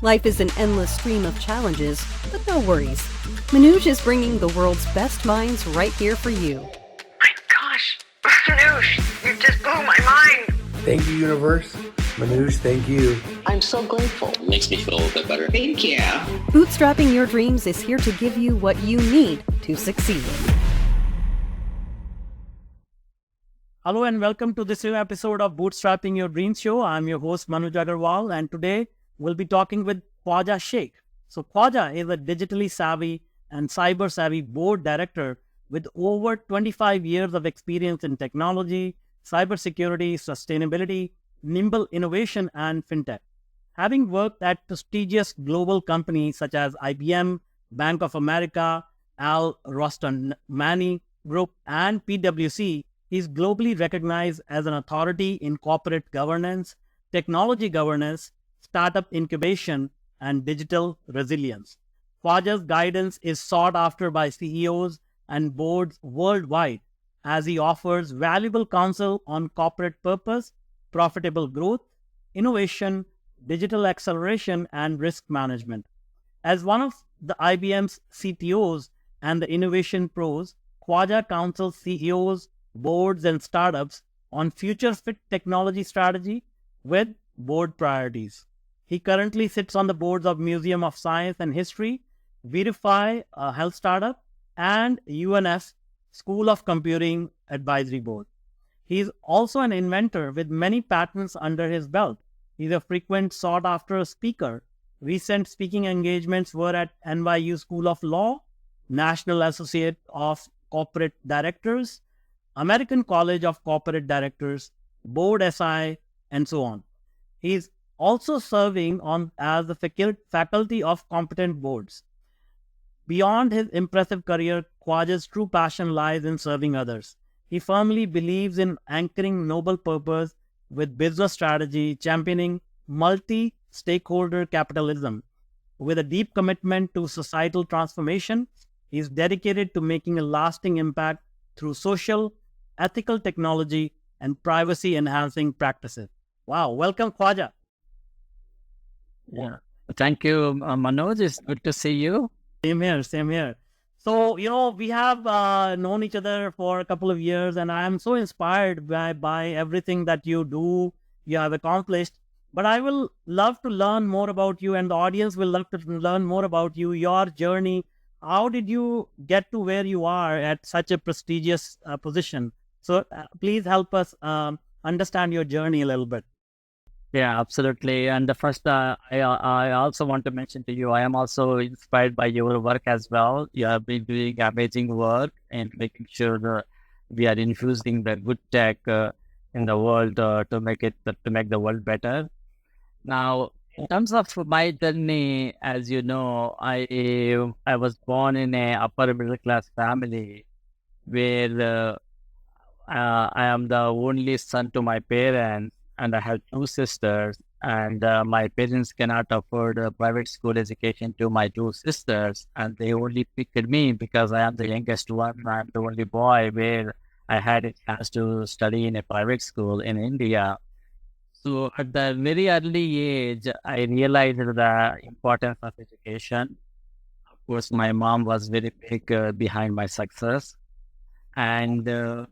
Life is an endless stream of challenges, but no worries. Manuj is bringing the world's best minds right here for you. My gosh, Manuj, you just blew my mind. Thank you, universe. Manuj, thank you. I'm so grateful. It makes me feel a little bit better. Thank you. Bootstrapping your dreams is here to give you what you need to succeed. Hello and welcome to this new episode of Bootstrapping Your Dreams Show. I'm your host Manuj Aggarwal, and today we'll be talking with Khwaja Shaik. So Khwaja is a digitally savvy and cyber savvy board director with over 25 years of experience in technology, cybersecurity, sustainability, nimble innovation, and fintech. Having worked at prestigious global companies such as IBM, Bank of America, Rostamani Group and PwC, he is globally recognized as an authority in corporate governance, technology governance, startup incubation, and digital resilience. Khwaja's guidance is sought after by CEOs and boards worldwide as he offers valuable counsel on corporate purpose, profitable growth, innovation, digital acceleration, and risk management. As one of the IBM's CTOs and the innovation pros, Khwaja counsels CEOs, boards, and startups on future-fit technology strategy with board priorities. He currently sits on the boards of Museum of Science and History, VIRUFY, a health startup, and UNS, School of Computing Advisory Board. He is also an inventor with many patents under his belt. He's a frequent sought-after speaker. Recent speaking engagements were at NYU School of Law, National Associate of Corporate Directors, American College of Corporate Directors, Board SI, and so on. He is also serving on as the faculty of competent boards. Beyond his impressive career, Khwaja's true passion lies in serving others. He firmly believes in anchoring noble purpose with business strategy, championing multi-stakeholder capitalism. With a deep commitment to societal transformation, he is dedicated to making a lasting impact through social, ethical technology, and privacy-enhancing practices. Wow, welcome, Khwaja. Yeah, thank you, Manoj. It's good to see you. Same here. So, we have known each other for a couple of years, and I am so inspired by everything that you do, you have accomplished. But I will love to learn more about you, and the audience will love to learn more about you, your journey. How did you get to where you are at such a prestigious position? So please help us understand your journey a little bit. Yeah, absolutely. And the first, I also want to mention to you, I am also inspired by your work as well. You have been doing amazing work and making sure that we are infusing the good tech in the world to make the world better. Now, in terms of my journey, as you know, I was born in a upper middle class family where I am the only son to my parents, and I have two sisters, and my parents cannot afford a private school education to my two sisters, and they only picked me because I am the youngest one. I'm the only boy where I had a chance to study in a private school in India. So at the very early age, I realized the importance of education. Of course, my mom was very big behind my success, and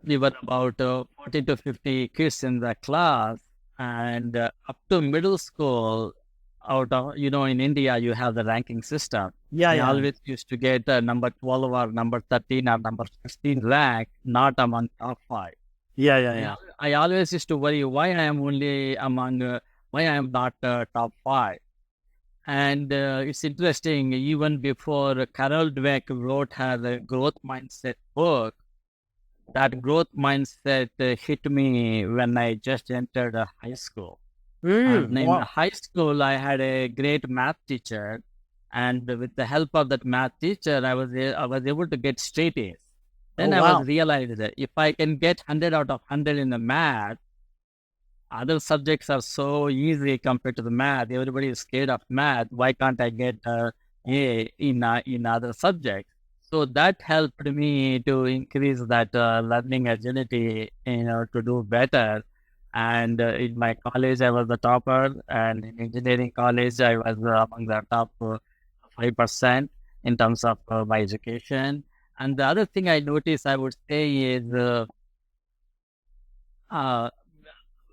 we were about 40 to 50 kids in the class, and up to middle school, out of, in India, you have the ranking system. I always used to get number 12 or number 13 or number 16 rank, not among top 5. I always used to worry why I am not top 5. And it's interesting, even before Carol Dweck wrote her growth mindset book, that growth mindset hit me when I just entered high school. In high school, I had a great math teacher, and with the help of that math teacher, I was able to get straight A's. Then I realized that if I can get 100 out of 100 in the math, other subjects are so easy compared to the math. Everybody is scared of math. Why can't I get A in other subjects? So that helped me to increase that learning agility, to do better. And in my college, I was the topper, and in engineering college, I was among the top 5% in terms of my education. And the other thing I noticed, I would say, is uh,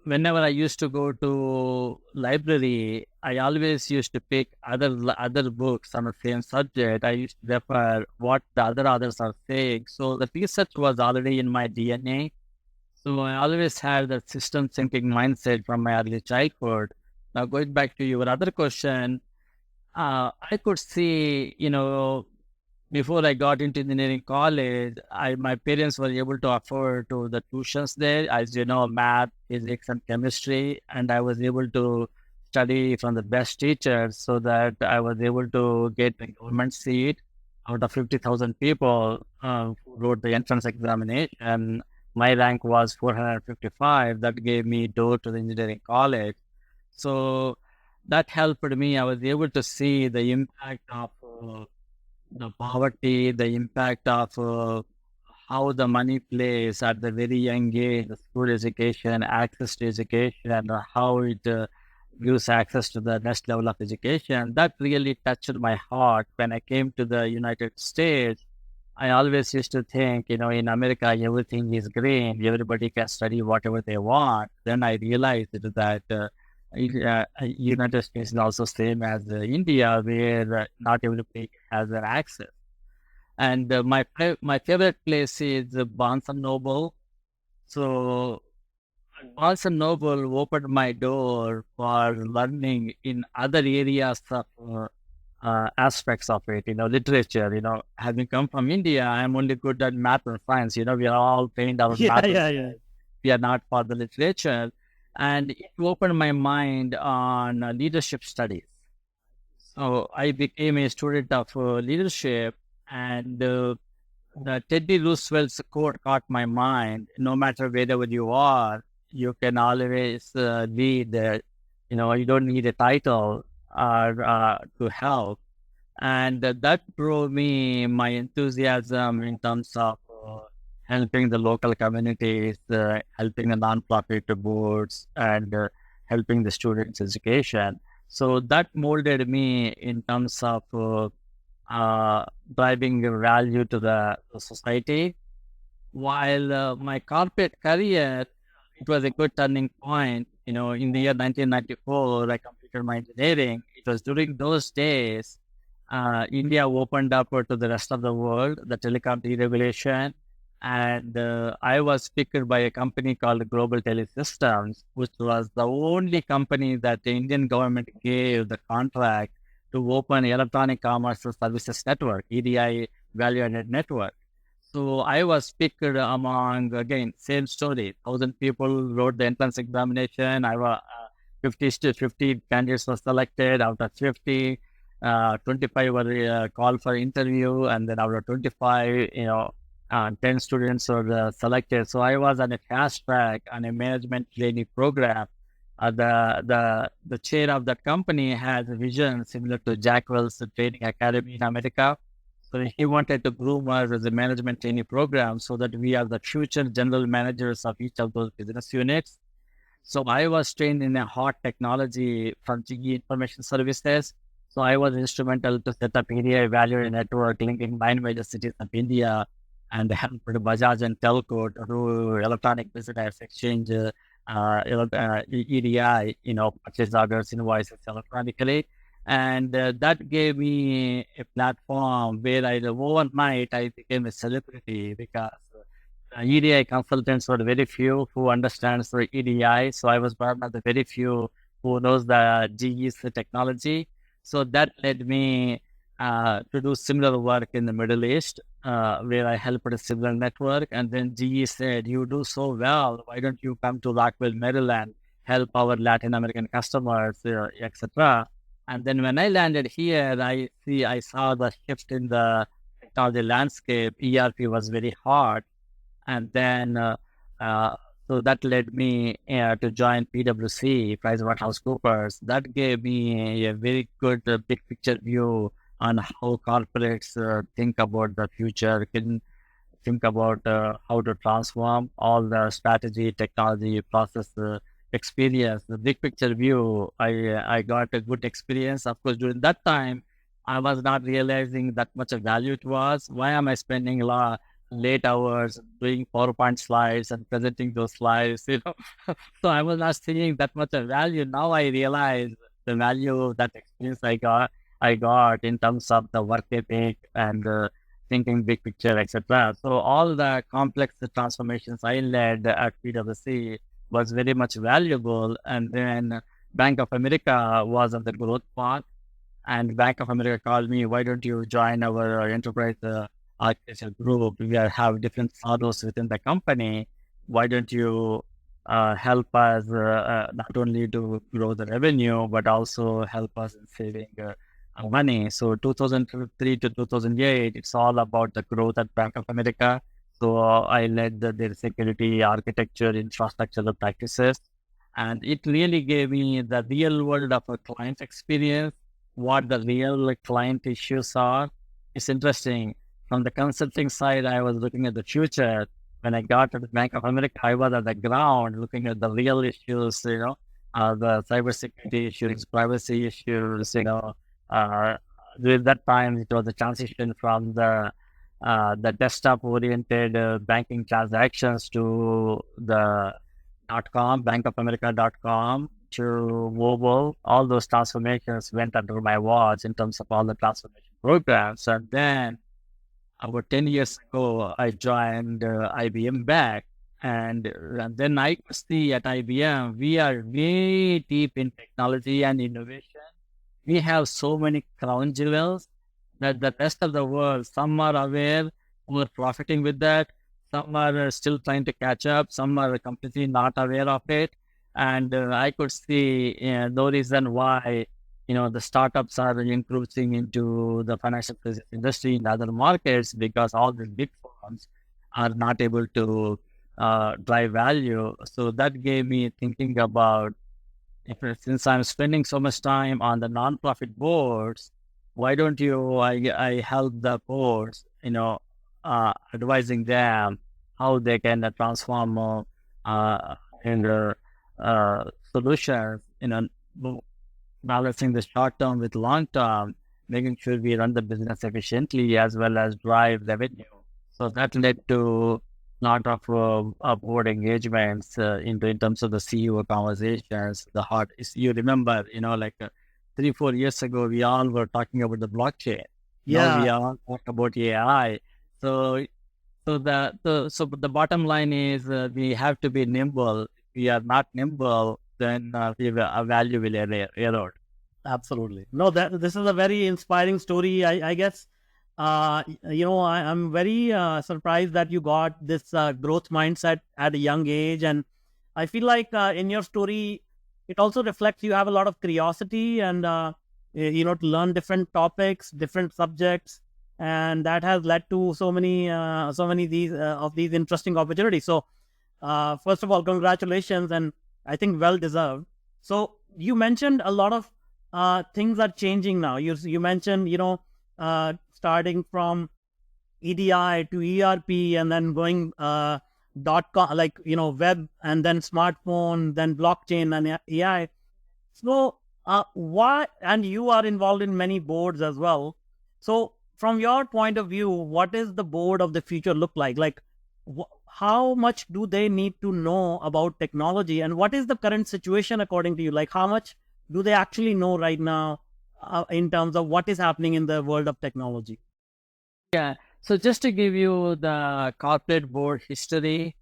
whenever I used to go to library, I always used to pick other books on the same subject. I used to refer what the other authors are saying. So the research was already in my DNA. So I always had that system thinking mindset from my early childhood. Now going back to your other question, I could see, before I got into engineering college, my parents were able to afford to the tuitions there, as you know, math, physics, and chemistry, and I was able to study from the best teachers, so that I was able to get a government seat out of 50,000 people who wrote the entrance examination. My rank was 455. That gave me door to the engineering college. So that helped me. I was able to see the impact of the poverty, the impact of how the money plays at the very young age, the school education, access to education, and how it gives access to the next level of education. That really touched my heart when I came to the United States. I always used to think, in America, everything is green. Everybody can study whatever they want. Then I realized that United States is also same as India, where not everybody has an access. And my favorite place is Barnes and Noble. So Barnes and Noble opened my door for learning in other areas of aspects of it, literature. Having come from India, I'm only good at math and science. We are all trained on Yeah, math and yeah, science. yeah. We are not for the literature. And it opened my mind on leadership studies. So I became a student of leadership, and the Teddy Roosevelt's quote caught my mind. No matter wherever you are, you can always lead. You don't need a title or to help, and that drove me my enthusiasm in terms of helping the local communities, helping the non-profit boards, and helping the students' education. So that molded me in terms of driving value to the society. While my corporate career, it was a good turning point. In the year 1994, I completed my engineering. It was during those days India opened up to the rest of the world, the telecom deregulation. And I was picked by a company called Global Telesystems, which was the only company that the Indian government gave the contract to open electronic commerce services network, EDI value added network. So I was picked among, again, same story. 1,000 people wrote the entrance examination. I was 50 candidates were selected out of 50. 25 were called for interview, and then out of 25, 10 students were selected. So I was on a fast track on a management training program. The chair of that company has a vision similar to Jack Wells Training Academy in America. So he wanted to groom us as a management training program so that we are the future general managers of each of those business units. So I was trained in a hot technology from GE Information Services. So I was instrumental to set up EDI value network linking 9 major cities of India and helped Bajaj and Telco to do electronic business exchange, EDI, purchase orders, invoices electronically. And that gave me a platform where overnight I became a celebrity because EDI consultants were very few who understands the EDI. So I was one of the very few who knows the GE's technology. So that led me to do similar work in the Middle East, where I helped a similar network. And then GE said, "You do so well. Why don't you come to Rockville, Maryland, help our Latin American customers, etc." And then when I landed here, I saw the shift in the technology landscape. ERP was very hot. And then, so that led me to join PwC, PricewaterhouseCoopers. That gave me a very good big picture view on how corporates think about the future. think about how to transform all the strategy, technology, process, experience, the big picture view. I got a good experience. Of course, during that time, I was not realizing that much of value it was. Why am I spending a lot late hours doing PowerPoint slides and presenting those slides? So I was not seeing that much of value. Now I realize the value of that experience I got in terms of the work ethic and thinking big picture, etc. So all the complex transformations I led at PwC was very much valuable. And then Bank of America was on the growth path, and Bank of America called me, why don't you join our enterprise architecture group? We have different silos within the company. Why don't you help us not only to grow the revenue, but also help us in saving money? So 2003 to 2008, it's all about the growth at Bank of America. So I led their security, architecture, infrastructure practices. And it really gave me the real world of a client experience, what the real client issues are. It's interesting. From the consulting side, I was looking at the future. When I got to the Bank of America, I was at the ground looking at the real issues, the cybersecurity issues, privacy issues, during that time, it was a transition from the desktop-oriented banking transactions to the .com, bankofamerica.com, to mobile. All those transformations went under my watch in terms of all the transformation programs. And then about 10 years ago, I joined IBM back. And then I could see at IBM, we are way deep in technology and innovation. We have so many crown jewels that the rest of the world, some are aware, who are profiting with that. Some are still trying to catch up. Some are completely not aware of it. And I could see no reason why, the startups are encroaching into the financial services industry in other markets, because all the big firms are not able to drive value. So that gave me thinking about, since I'm spending so much time on the nonprofit boards, why don't I help the boards, advising them how they can transform in their solutions, balancing the short term with long term, making sure we run the business efficiently as well as drive revenue. So that led to lot of board engagements in terms of the CEO conversations. You remember, 3-4 years ago, we all were talking about the blockchain. Now we all talk about AI. So the bottom line is we have to be nimble. If we are not nimble, then our value will erode. Absolutely. No, this is a very inspiring story. I guess, I'm very surprised that you got this growth mindset at a young age. And I feel like in your story, it also reflects you have a lot of curiosity and, to learn different topics, different subjects. And that has led to so many of these interesting opportunities. So, first of all, congratulations, and I think well deserved. So you mentioned a lot of things are changing now. You mentioned, starting from EDI to ERP, and then going .com, web, and then smartphone, then blockchain and AI. So why? And you are involved in many boards as well. So from your point of view, what is the board of the future look like? Like, how much do they need to know about technology, and what is the current situation according to you? Like, how much do they actually know right now in terms of what is happening in the world of technology? Yeah. So just to give you the corporate board history,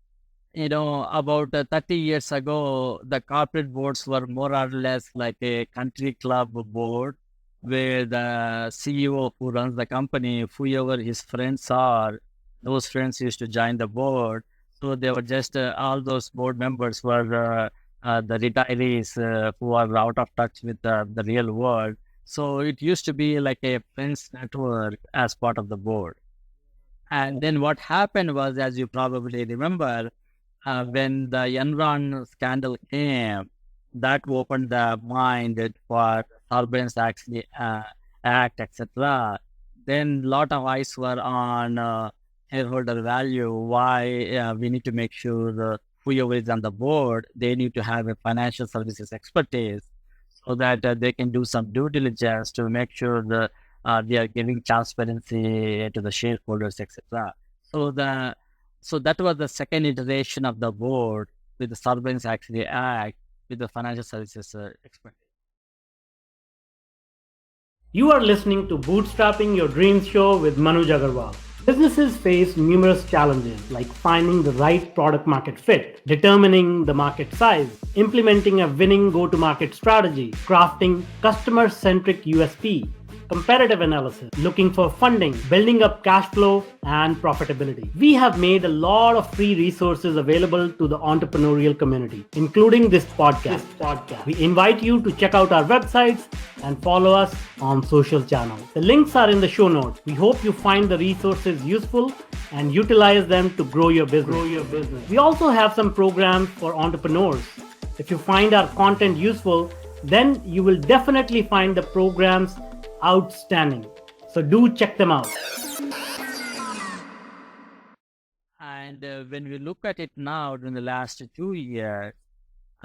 about 30 years ago, the corporate boards were more or less like a country club board, where the CEO who runs the company, whoever his friends are, those friends used to join the board. So they were just, all those board members were the retirees who are out of touch with the real world. So it used to be like a friends network as part of the board. And then what happened was, as you probably remember, when the Enron scandal came, that opened the mind for Sarbanes Act, etc. Then a lot of eyes were on shareholder value, why we need to make sure that whoever is on the board, they need to have a financial services expertise so that they can do some due diligence to make sure that they are giving transparency to the shareholders, etc. So that was the second iteration of the board with the Sarbanes actually Act with the financial services expertise. You are listening to Bootstrapping Your Dreams Show with Manuj Aggarwal. Businesses face numerous challenges like finding the right product market fit, determining the market size, implementing a winning go-to-market strategy, crafting customer-centric USP, competitive analysis, looking for funding, building up cash flow and profitability. We have made a lot of free resources available to the entrepreneurial community, including this podcast. We invite you to check out our websites and follow us on social channels. The links are in the show notes. We hope you find the resources useful and utilize them to grow your business. We also have some programs for entrepreneurs. If you find our content useful, then you will definitely find the programs outstanding. So do check them out. And when we look at it now in the last 2 years,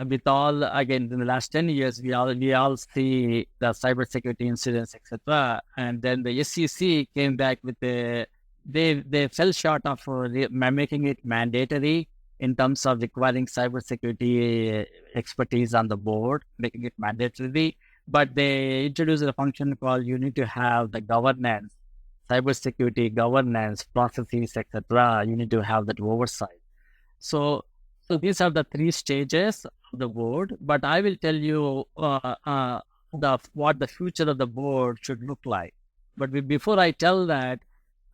with all, again, in the last 10 years, we all see the cybersecurity incidents, etc. And then the SEC came back with they fell short of making it mandatory in terms of requiring cybersecurity expertise on the board, making it mandatory. But they introduced a function called you need to have the governance, cybersecurity governance, processes, etc. You need to have that oversight. So these are the 3 stages of the board. But I will tell you what the future of the board should look like. But before I tell that,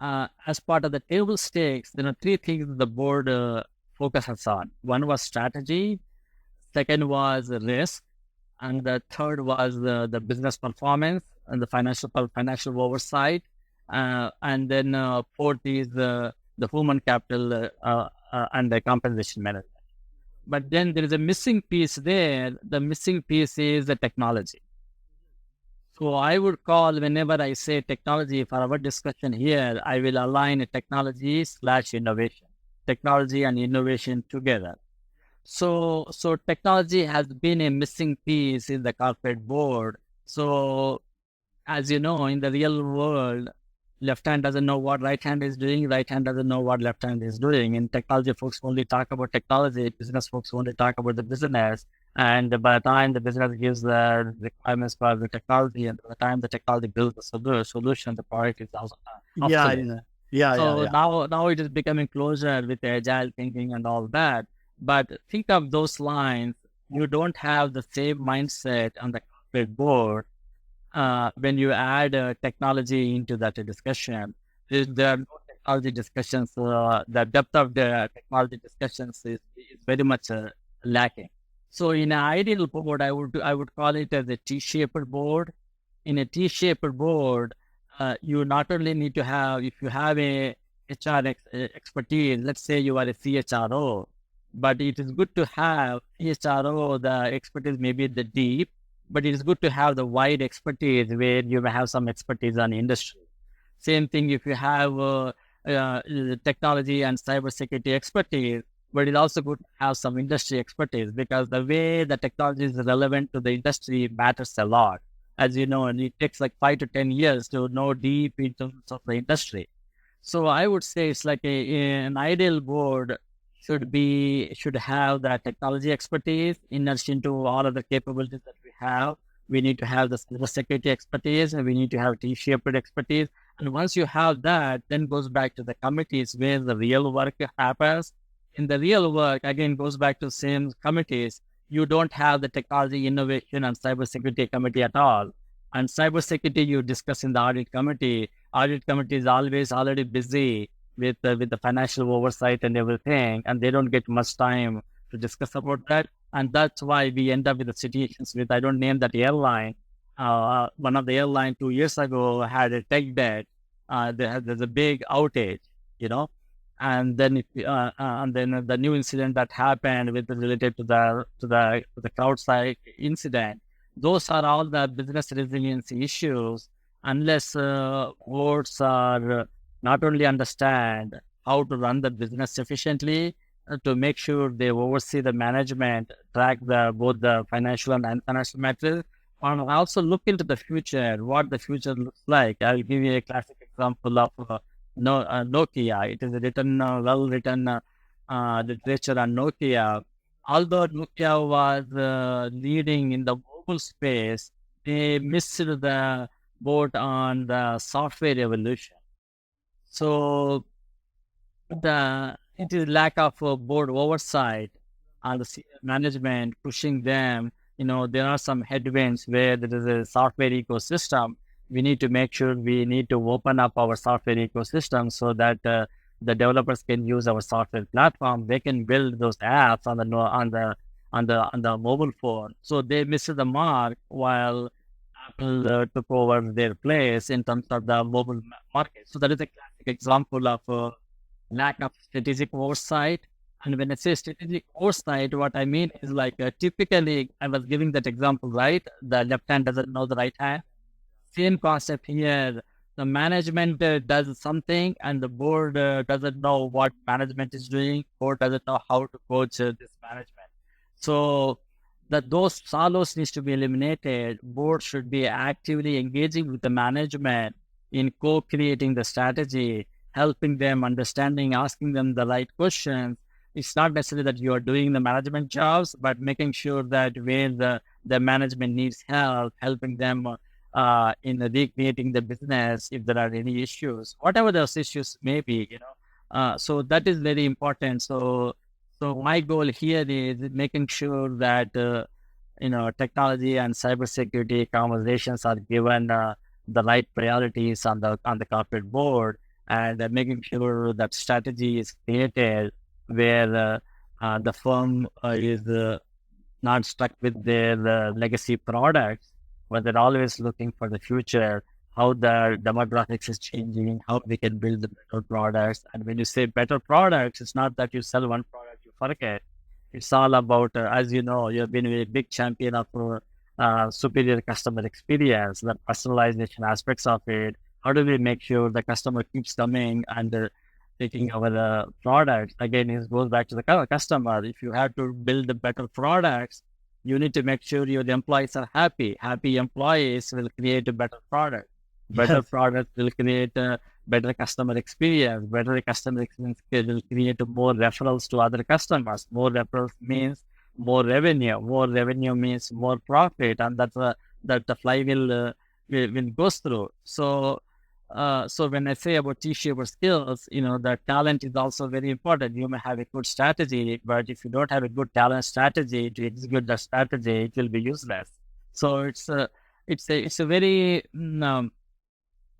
as part of the table stakes, there are 3 things the board focuses on. One was strategy, second was risk, and the third was the business performance and the financial oversight, and then fourth is the human capital and the compensation management. But then there is a missing piece there. The missing piece is the technology. So I would call, whenever I say technology for our discussion here, I will align technology/innovation, technology and innovation together. So technology has been a missing piece in the corporate board. So as you know, in the real world, left hand doesn't know what right hand is doing, right hand doesn't know what left hand is doing. And technology folks only talk about technology, business folks only talk about the business. And by the time the business gives the requirements for the technology, and by the time the technology builds the solution, the product is also obsolete. Now it is becoming closer with agile thinking and all that. But think of those lines, you don't have the same mindset on the corporate board when you add technology into that discussion. There are no technology discussions. The depth of the technology discussions is very much lacking. So in an ideal board, I would call it as a T-shaped board. In a T-shaped board, you not only need to have, if you have a HR expertise, let's say you are a CHRO, but it is good to have CHRO, the expertise maybe the deep, but it is good to have the wide expertise where you may have some expertise on industry. Same thing if you have technology and cybersecurity expertise, but it's also good to have some industry expertise, because the way the technology is relevant to the industry matters a lot. As you know, and it takes like 5 to 10 years to know deep in terms of the industry. So I would say it's like an ideal board should have that technology expertise in addition to all of the capabilities that we have. We need to have the cybersecurity expertise, and we need to have T-shaped expertise. And once you have that, then goes back to the committees where the real work happens. In the real work, again, goes back to same committees. You don't have the technology, innovation, and cybersecurity committee at all. And cybersecurity you discuss in the audit committee. Audit committee is always already busy with the financial oversight and everything, and they don't get much time to discuss about that. And that's why we end up with the situations with, I don't name that airline. One of the airline 2 years ago had a tech debt. There's a big outage, and then the new incident that happened related to the CrowdStrike incident. Those are all the business resiliency issues. Unless boards are not only understand how to run the business efficiently, to make sure they oversee the management, track both the financial and non-financial metrics, and also look into the future, what the future looks like. I'll give you a classic example of Nokia. It is a well-written literature on Nokia. Although Nokia was leading in the mobile space, they missed the boat on the software evolution. So it is lack of board oversight and the senior management pushing them. There are some headwinds where there is a software ecosystem. We need to make sure we need to open up our software ecosystem so that the developers can use our software platform. They can build those apps on the mobile phone. So they missed the mark while Apple took over their place in terms of the mobile market. So that is a classic example of lack of strategic oversight. And when I say strategic oversight, what I mean is like typically, I was giving that example, right? The left hand doesn't know the right hand. Same concept here. The management does something and the board doesn't know what management is doing. Board doesn't know how to coach this management. So those silos needs to be eliminated. Board should be actively engaging with the management in co-creating the strategy, helping them understanding, asking them the right questions. It's not necessarily that you are doing the management jobs, but making sure that where the management needs help, helping them in recreating the business if there are any issues, whatever those issues may be, so that is very important. So my goal here is making sure that technology and cybersecurity conversations are given the right priorities on the corporate board, and making sure that strategy is created where the firm is not stuck with their legacy products, but they're always looking for the future, how the demographics is changing, how we can build the better products. And when you say better products, it's not that you sell one product, you forget. It's all about, as you know, you've been a big champion of superior customer experience, the personalization aspects of it. How do we make sure the customer keeps coming and taking our product? Again, it goes back to the customer. If you have to build the better products, you need to make sure your employees are happy. Happy employees will create a better product. Better product will create a better customer experience. Better customer experience will create more referrals to other customers. More referrals means more revenue. More revenue means more profit, and that the flywheel will goes through. So when I say about T-shaped skills, the talent is also very important. You may have a good strategy, but if you don't have a good talent strategy to execute the strategy, it will be useless. So it's a very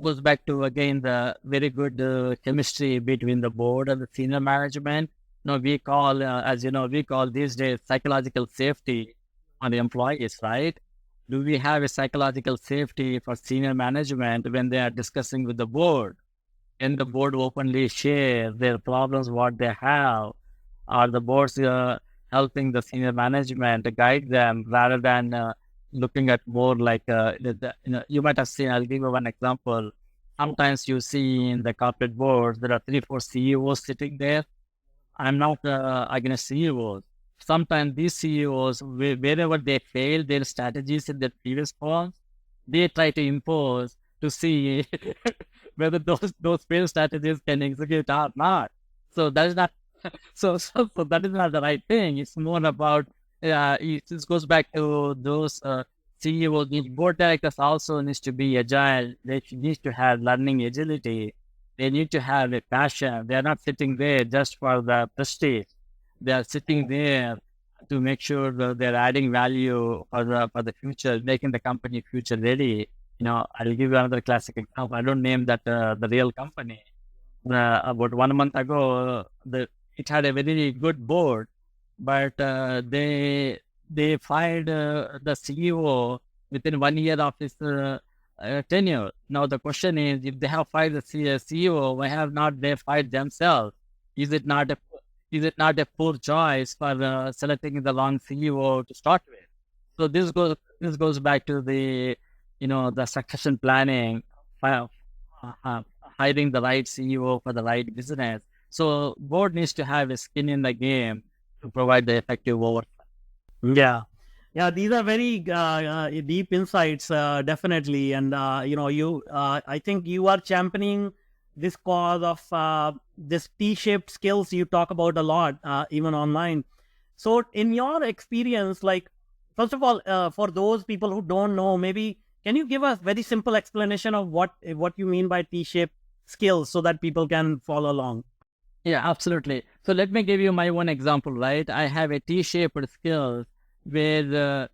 goes back to again the very good chemistry between the board and the senior management. We call we call these days psychological safety on the employees, right? Do we have a psychological safety for senior management when they are discussing with the board? Can the board openly share their problems, what they have? Are the boards helping the senior management to guide them rather than looking at more like, you might have seen, I'll give you one example. Sometimes you see in the corporate boards, there are 3-4 CEOs sitting there. I'm not against CEOs. Sometimes these CEOs, wherever they fail their strategies in their previous firms, they try to impose to see whether those failed strategies can execute or not. So that is not so that is not the right thing. It's more about it just goes back to those CEOs. Board directors also needs to be agile. They need to have learning agility. They need to have a passion. They are not sitting there just for the prestige. They are sitting there to make sure that they're adding value for the future, making the company future ready. I'll give you another classic example. I don't name that the real company. About 1 month ago, it had a very good board, but they fired the CEO within 1 year of his tenure. Now the question is, if they have fired the CEO, why have not they fired themselves? Is it not a poor choice for selecting the wrong CEO to start with? So this goes back to the the succession planning, hiring the right CEO for the right business. So board needs to have a skin in the game to provide the effective oversight. Yeah. Yeah, these are very deep insights, definitely. And, I think you are championing this cause of this T-shaped skills you talk about a lot, even online. So in your experience, like, first of all, for those people who don't know, maybe can you give a very simple explanation of what you mean by T-shaped skills so that people can follow along? Yeah, absolutely. So let me give you my one example, right? I have a T-shaped skills where the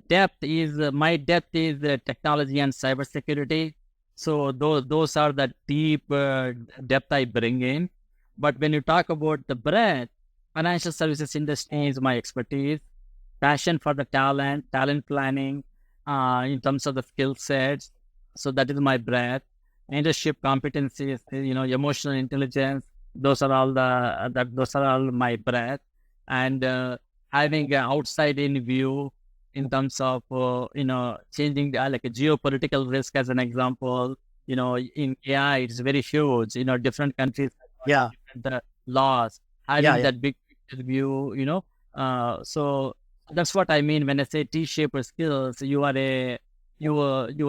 depth is my depth is technology and cybersecurity. So those are the deep depth I bring in. But when you talk about the breadth, financial services industry is my expertise. Passion for the talent planning, in terms of the skill sets. So that is my breadth. Leadership competencies, emotional intelligence. Those are all those are all my breadth. And having an outside in view in terms of changing like a geopolitical risk as an example. In AI it's very huge. Different countries Yeah. have different laws. Having that big picture view. So that's what I mean when I say T-shaped skills. You are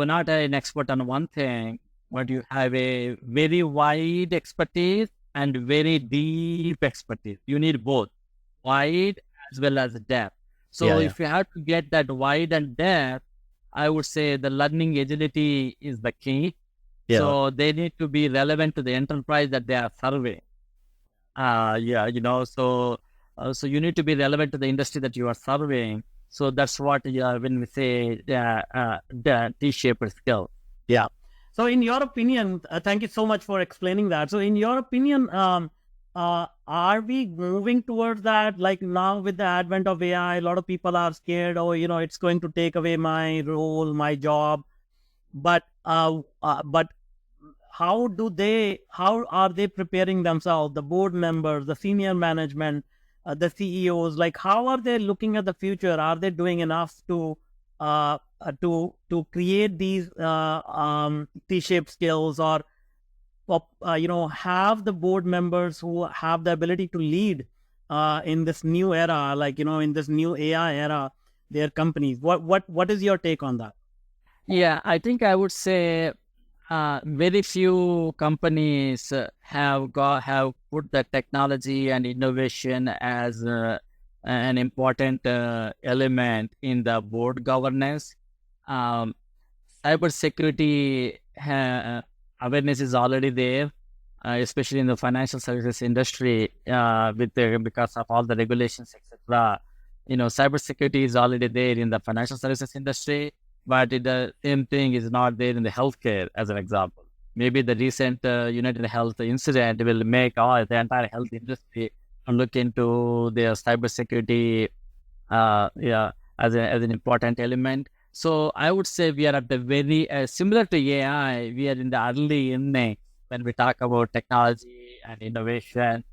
not an expert on one thing, but you have a very wide expertise and very deep expertise. You need both wide as well as depth. So if you have to get that wide and depth, I would say the learning agility is the key. So they need to be relevant to the enterprise that they are serving. So you need to be relevant to the industry that you are serving. So that's what when we say the T-shaped skill. Yeah. So in your opinion, thank you so much for explaining that. So in your opinion, are we moving towards that? Like now with the advent of AI, a lot of people are scared, oh, it's going to take away my role, my job. But how are they preparing themselves, the board members, the senior management, the CEOs? Like, how are they looking at the future? Are they doing enough to create these T-shaped skills, or have the board members who have the ability to lead in this new era, like in this new AI era, their companies? What is your take on that? Yeah, I think I would say very few companies have put the technology and innovation as an important element in the board governance. Um, Cybersecurity awareness is already there, especially in the financial services industry, because of all the regulations, etc. Cybersecurity is already there in the financial services industry, but the same thing is not there in the healthcare, as an example. Maybe the recent United Health incident will make the entire health industry look into their cybersecurity, as an important element. So I would say we are at the very similar to AI. We are in the early innings when we talk about technology and innovation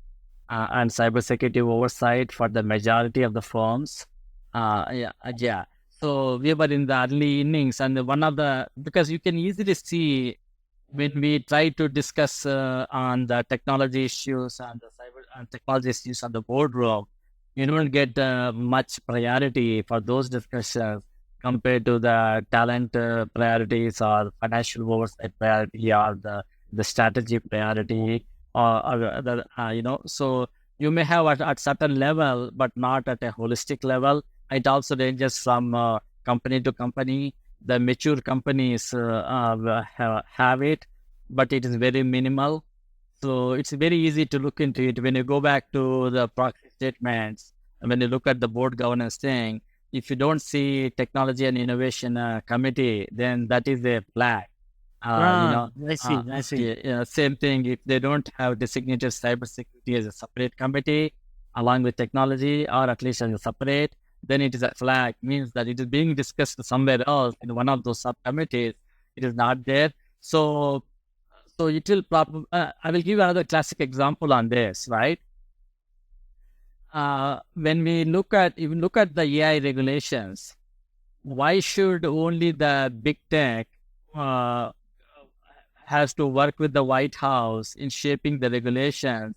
and cybersecurity oversight for the majority of the firms. So we were in the early innings, and because you can easily see when we try to discuss on the technology issues and the cyber and technology issues on the boardroom, you don't get much priority for those discussions compared to the talent priorities or financial oversight priority or the strategy priority so you may have at certain level but not at a holistic level. It also ranges from company to company. The mature companies have it, but it is very minimal. So it's very easy to look into it. When you go back to the proxy statements, and when you look at the board governance thing, if you don't see technology and innovation committee, then that is a flag. I see. Same thing. If they don't have designated cybersecurity as a separate committee, along with technology, or at least as a separate, then it is a flag. Means that it is being discussed somewhere else in one of those subcommittees. It is not there. So it will probably. I will give another classic example on this, right? When we look at the AI regulations, why should only the big tech has to work with the White House in shaping the regulations,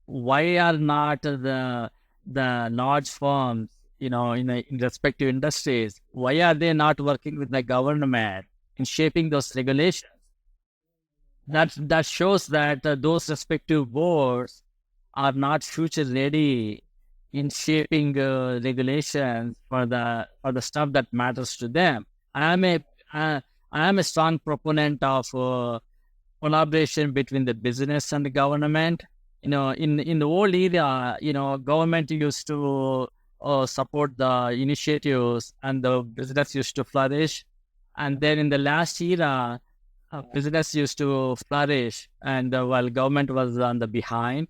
why are not the large firms, in respective industries, why are they not working with the government in shaping those regulations? That shows that those respective boards are not future ready in shaping regulations for the stuff that matters to them. I am a uh, I am a strong proponent of collaboration between the business and the government. In the old era, government used to support the initiatives and the business used to flourish. And then in the last era, business used to flourish, and while government was on the behind.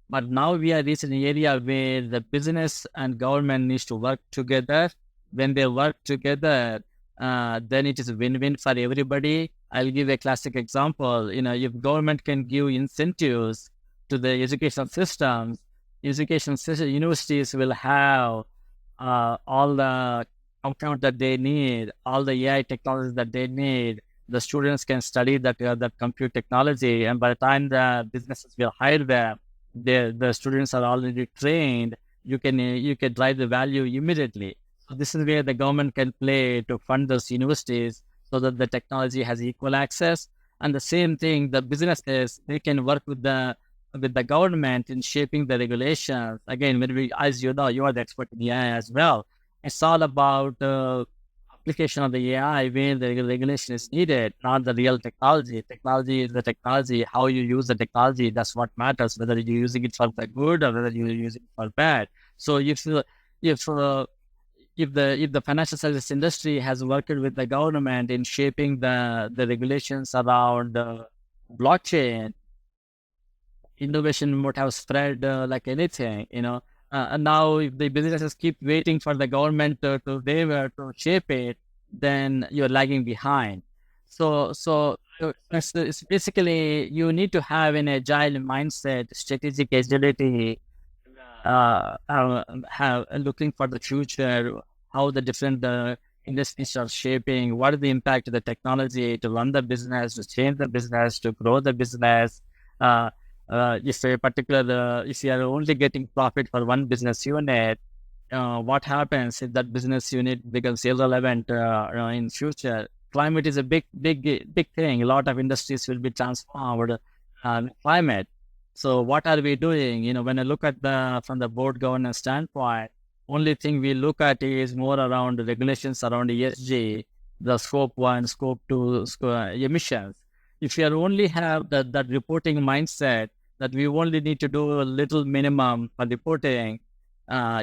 But now we are reaching an area where the business and government needs to work together. When they work together, then it is a win-win for everybody. I'll give a classic example. If government can give incentives to the education systems, universities will have all the compound that they need, all the AI technologies that they need. The students can study that compute technology, and by the time the businesses will hire them, the students are already trained. You can drive the value immediately. So this is where the government can play to fund those universities so that the technology has equal access. And the same thing, the businesses, they can work with the government in shaping the regulations. Again, when as you know, you are the expert in AI as well. It's all about application of the AI where the regulation is needed, not the real technology. Technology is the technology. How you use the technology, that's what matters. Whether you're using it for the good or whether you're using it for bad. So if the financial services industry has worked with the government in shaping the regulations around blockchain, innovation would have spread like anything, and now if the businesses keep waiting for the government to shape it, then you're lagging behind. So it's basically you need to have an agile mindset, strategic agility, have looking for the future, how the different industries are shaping, what is the impact of the technology to run the business, to change the business, to grow the business. If you are only getting profit for one business unit, what happens if that business unit becomes irrelevant in future? Climate is a big thing. A lot of industries will be transformed climate. So what are we doing? When I look at from the board governance standpoint, only thing we look at is more around the regulations around ESG, the scope 1, scope 2 emissions. If you only have that reporting mindset that we only need to do a little minimum for reporting,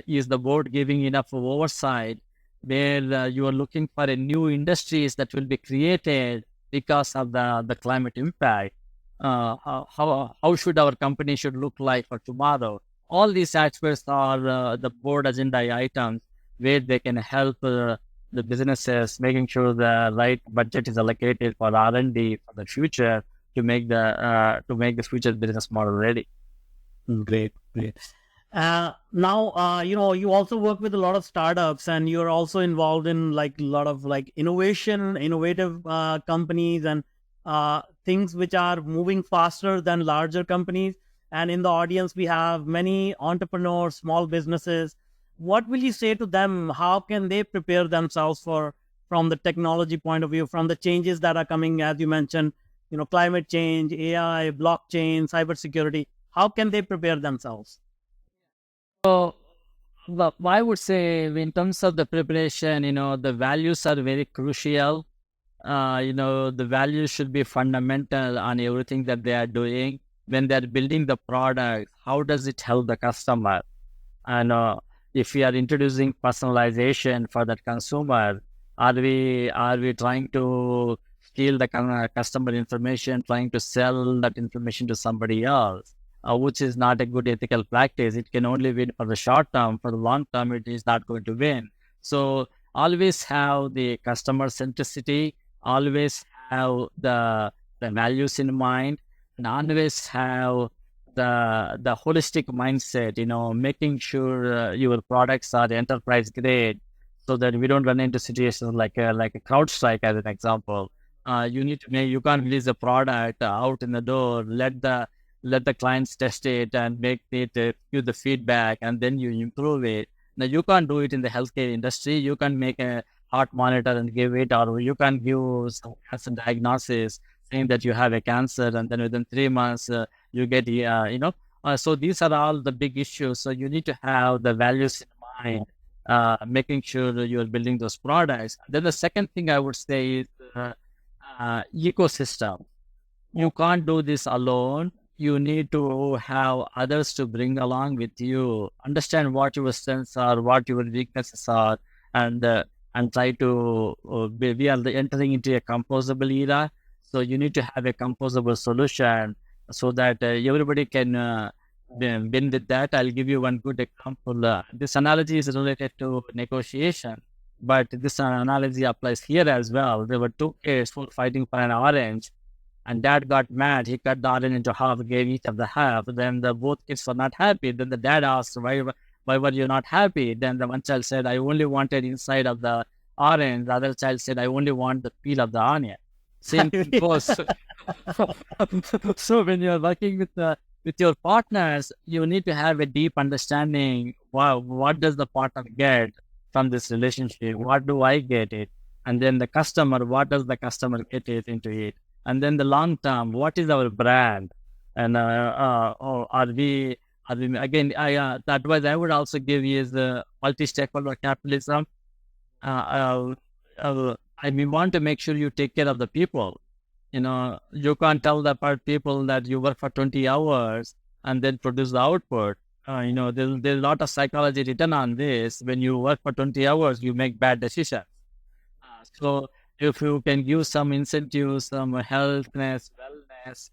is the board giving enough oversight where you are looking for a new industries that will be created because of the climate impact? How should our company should look like for tomorrow? All these aspects are the board agenda items where they can help the businesses making sure the right budget is allocated for R&D for the future to make the future business model ready. Great. Now, you also work with a lot of startups, and you're also involved in like a lot of like innovative companies and things which are moving faster than larger companies. And in the audience, we have many entrepreneurs, small businesses. What will you say to them? How can they prepare themselves from the technology point of view, from the changes that are coming, as you mentioned, climate change, AI, blockchain, cybersecurity? How can they prepare themselves? So, I would say in terms of the preparation, the values are very crucial. The values should be fundamental on everything that they are doing. When they're building the product, how does it help the customer? And if we are introducing personalization for that consumer, are we trying to steal the customer information, trying to sell that information to somebody else, which is not a good ethical practice. It can only win for the short term. For the long term, it is not going to win. So always have the customer centricity, always have the values in mind, and always have the holistic mindset, making sure your products are enterprise grade so that we don't run into situations like a CrowdStrike as an example. You can't release a product out in the door, let the let the clients test it and make it give the feedback, and then you improve it. Now you can't do it in the healthcare industry. You can make a heart monitor and give it, or you can give some cancer diagnosis saying that you have a cancer, and then within 3 months you get so these are all the big issues. So you need to have the values in mind, making sure that you are building those products. Then the second thing I would say is ecosystem. You can't do this alone. You need to have others to bring along with you, understand what your strengths are, what your weaknesses are, and try to we are entering into a composable era. So you need to have a composable solution so that everybody can win with that. I'll give you one good example. This analogy is related to negotiation, but this analogy applies here as well. There were two kids fighting for an orange, and dad got mad. He cut the orange into half, gave each of the half. Then the both kids were not happy. Then the dad asked, why were you not happy? Then the one child said, I only wanted inside of the orange. The other child said, I only want the peel of the onion. Same thing goes. So when you're working with your partners, you need to have a deep understanding. Wow, what does the partner get from this relationship? What do I get it? And then the customer, what does the customer get it into it? And then the long term, what is our brand? And are we again? The advice I would also give is multi-stakeholder capitalism. We want to make sure you take care of the people. You can't tell the people that you work for 20 hours and then produce the output. There's a lot of psychology written on this. When you work for 20 hours, you make bad decisions. So if you can give some incentives, some healthness, wellness,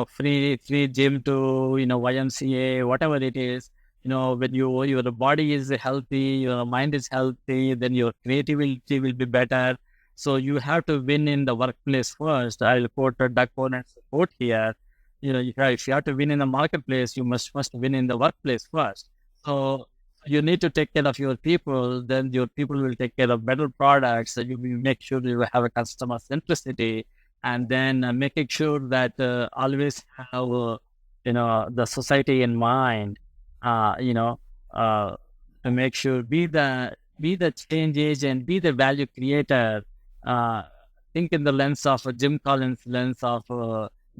free gym to, YMCA, whatever it is, when your body is healthy, your mind is healthy, then your creativity will be better. So you have to win in the workplace first. I'll quote Doug Conant's quote here. If you have to win in the marketplace, you must win in the workplace first. So you need to take care of your people, then your people will take care of better products. So you will make sure you have a customer centricity, and then making sure that always have the society in mind. To make sure be the change agent, be the value creator. Think in the lens of Jim Collins' lens of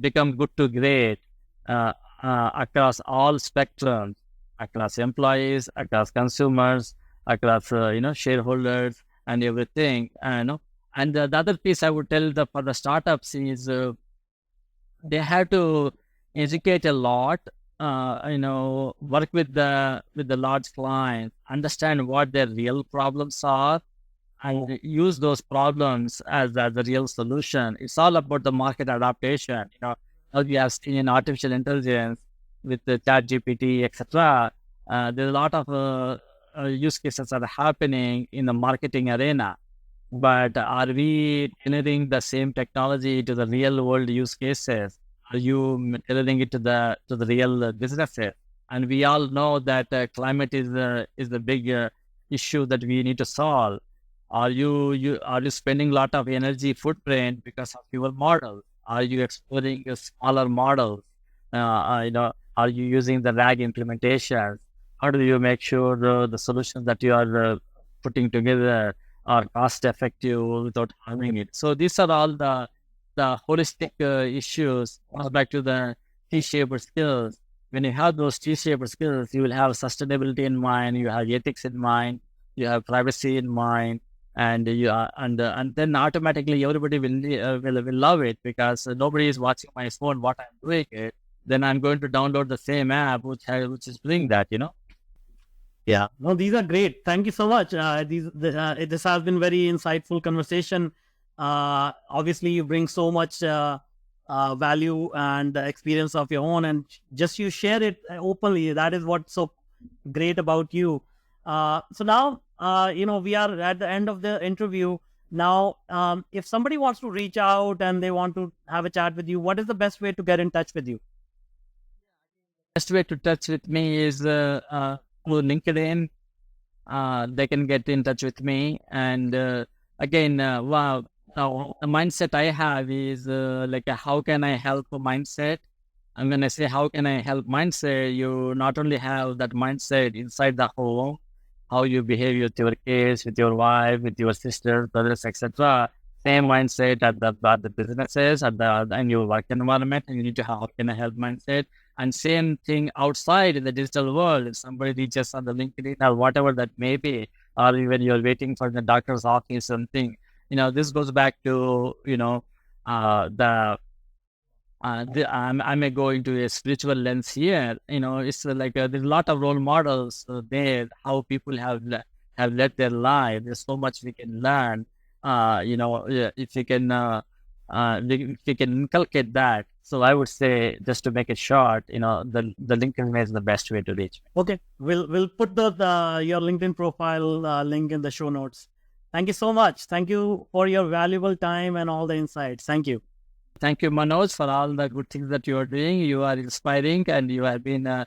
become good to great across all spectrums, across employees, across consumers, across shareholders and everything. And the other piece I would tell for the startups is they have to educate a lot. Work with the large clients, understand what their real problems are, and use those problems as the real solution. It's all about the market adaptation. Now we have seen in artificial intelligence with the ChatGPT, etc. There's a lot of use cases that are happening in the marketing arena. But are we tailoring the same technology to the real world use cases? Are you tailoring it to the real businesses? And we all know that climate is the big issue that we need to solve. Are you spending a lot of energy footprint because of your model? Are you exploring smaller models? Are you using the RAG implementations? How do you make sure the solutions that you are putting together are cost effective without harming it? So these are all the holistic issues. Back to the T-shaped skills. When you have those T-shaped skills, you will have sustainability in mind, you have ethics in mind, you have privacy in mind, and then automatically everybody will love it, because nobody is watching my phone what I'm doing it. Then I'm going to download the same app which is doing that. Yeah, no, these are great. Thank you so much. This has been very insightful conversation. Obviously, you bring so much value and experience of your own, and just you share it openly. That is what's so great about you. So now, we are at the end of the interview. Now, if somebody wants to reach out and they want to have a chat with you, what is the best way to get in touch with you? Best way to touch with me is through LinkedIn. They can get in touch with me. And again, now the mindset I have is how can I help a mindset? And when I say how can I help mindset, you not only have that mindset inside the home, how you behave with your kids, with your wife, with your sisters, brothers, etc. Same mindset at the businesses, in your work environment, and you need to have how can I help mindset. And same thing outside in the digital world. If somebody reaches on the LinkedIn or whatever that may be, or even you're waiting for the doctor's office, something, this goes back to, I may go into a spiritual lens here. It's like there's a lot of role models there, how people have led their life. There's so much we can learn. If you can inculcate that. So I would say, just to make it short, the LinkedIn is the best way to reach me. Okay, we'll put your LinkedIn profile link in the show notes. Thank you so much. Thank you for your valuable time and all the insights. Thank you. Thank you, Manoj, for all the good things that you are doing. You are inspiring, and you have been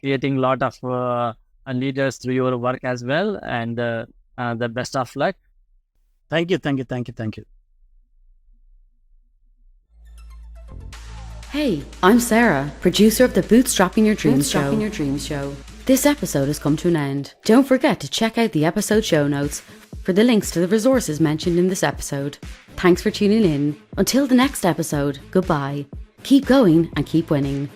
creating a lot of leaders through your work as well. And the best of luck. Thank you. Hey, I'm Sarah, producer of the Bootstrapping Your Dreams show. This episode has come to an end. Don't forget to check out the episode show notes for the links to the resources mentioned in this episode. Thanks for tuning in. Until the next episode, goodbye. Keep going and keep winning.